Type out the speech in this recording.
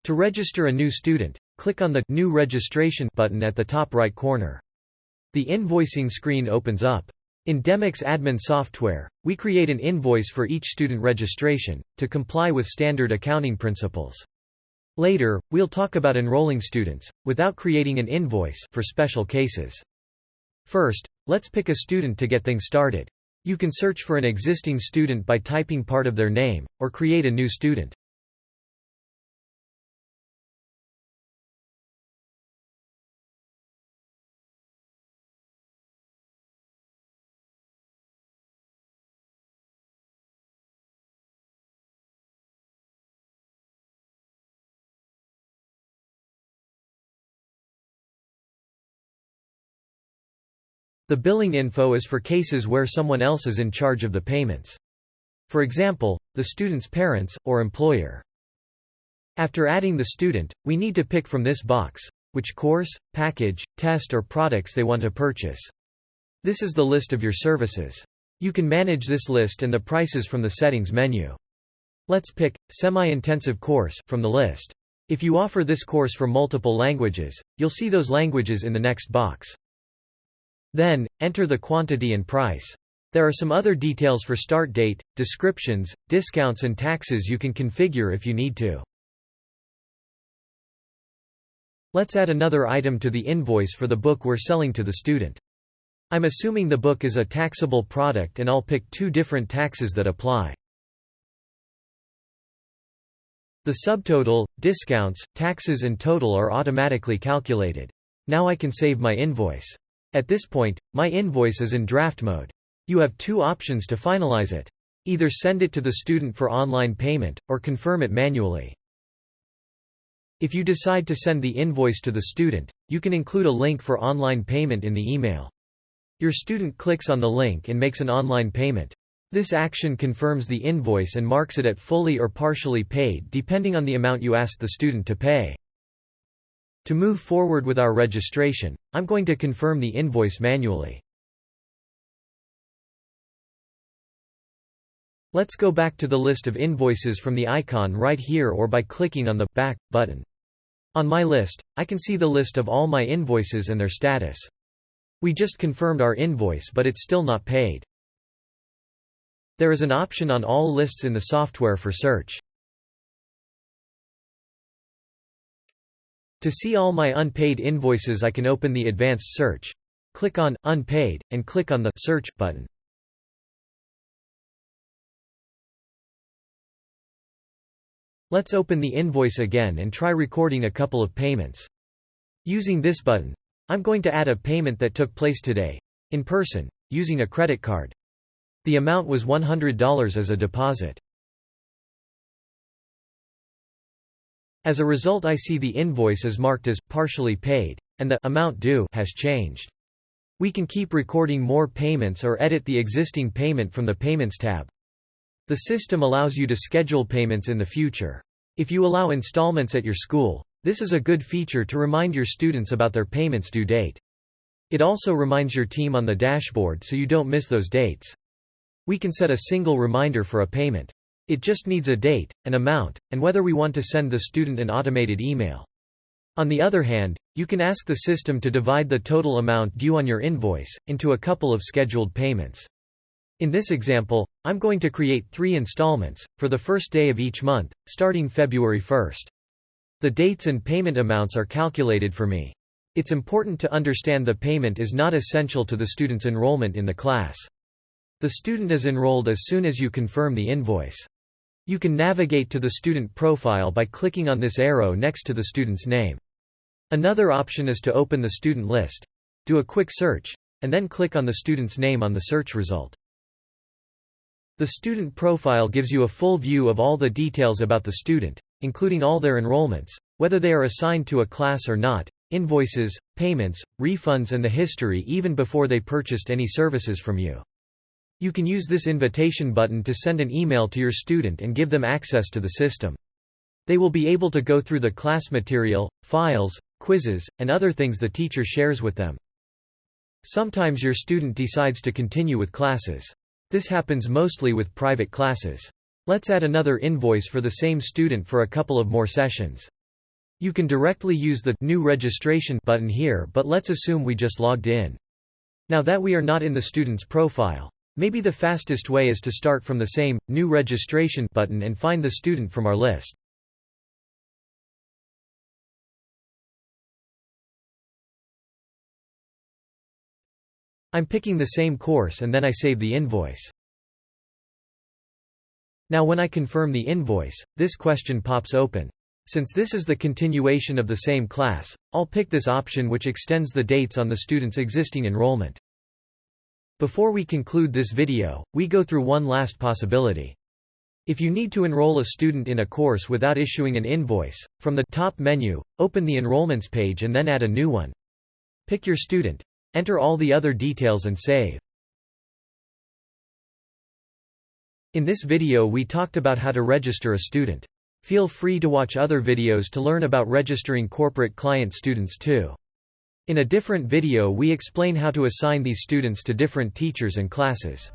To register a new student, click on the New Registration button at the top right corner. The invoicing screen opens up. In Demiks Admin software, we create an invoice for each student registration, to comply with standard accounting principles. Later, we'll talk about enrolling students, without creating an invoice, for special cases. First, let's pick a student to get things started. You can search for an existing student by typing part of their name, or create a new student. The billing info is for cases where someone else is in charge of the payments. For example, the student's parents, or employer. After adding the student, we need to pick from this box, which course, package, test or products they want to purchase. This is the list of your services. You can manage this list and the prices from the Settings menu. Let's pick Semi-Intensive Course from the list. If you offer this course for multiple languages, you'll see those languages in the next box. Then, enter the quantity and price. There are some other details for start date, descriptions, discounts and taxes you can configure if you need to. Let's add another item to the invoice for the book we're selling to the student. I'm assuming the book is a taxable product and I'll pick 2 different taxes that apply. The subtotal, discounts, taxes and total are automatically calculated. Now I can save my invoice. At this point, my invoice is in draft mode. You have 2 options to finalize it. Either send it to the student for online payment, or confirm it manually. If you decide to send the invoice to the student, you can include a link for online payment in the email. Your student clicks on the link and makes an online payment. This action confirms the invoice and marks it at fully or partially paid depending on the amount you asked the student to pay. To move forward with our registration, I'm going to confirm the invoice manually. Let's go back to the list of invoices from the icon right here or by clicking on the Back button. On my list, I can see the list of all my invoices and their status. We just confirmed our invoice but it's still not paid. There is an option on all lists in the software for search. To see all my unpaid invoices, I can open the advanced search. Click on Unpaid, and click on the Search button. Let's open the invoice again and try recording a couple of payments. Using this button, I'm going to add a payment that took place today, in person, using a credit card. The amount was $100 as a deposit. As a result, I see the invoice is marked as partially paid, and the amount due has changed. We can keep recording more payments or edit the existing payment from the Payments tab. The system allows you to schedule payments in the future. If you allow installments at your school, this is a good feature to remind your students about their payments due date. It also reminds your team on the dashboard so you don't miss those dates. We can set a single reminder for a payment. It just needs a date, an amount, and whether we want to send the student an automated email. On the other hand, you can ask the system to divide the total amount due on your invoice into a couple of scheduled payments. In this example, I'm going to create 3 installments, for the first day of each month, starting February 1st. The dates and payment amounts are calculated for me. It's important to understand the payment is not essential to the student's enrollment in the class. The student is enrolled as soon as you confirm the invoice. You can navigate to the student profile by clicking on this arrow next to the student's name. Another option is to open the student list. Do a quick search, and then click on the student's name on the search result. The student profile gives you a full view of all the details about the student, including all their enrollments, whether they are assigned to a class or not, invoices, payments, refunds and the history even before they purchased any services from you. You can use this invitation button to send an email to your student and give them access to the system. They will be able to go through the class material, files, quizzes, and other things the teacher shares with them. Sometimes your student decides to continue with classes. This happens mostly with private classes. Let's add another invoice for the same student for a couple of more sessions. You can directly use the New Registration button here, but let's assume we just logged in. Now that we are not in the student's profile, maybe the fastest way is to start from the same New Registration button and find the student from our list. I'm picking the same course and then I save the invoice. Now when I confirm the invoice, this question pops open. Since this is the continuation of the same class, I'll pick this option, which extends the dates on the student's existing enrollment. Before we conclude this video, we go through one last possibility. If you need to enroll a student in a course without issuing an invoice, from the top menu, open the Enrollments page and then add a new one. Pick your student, enter all the other details and save. In this video we talked about how to register a student. Feel free to watch other videos to learn about registering corporate client students too. In a different video we explain how to assign these students to different teachers and classes.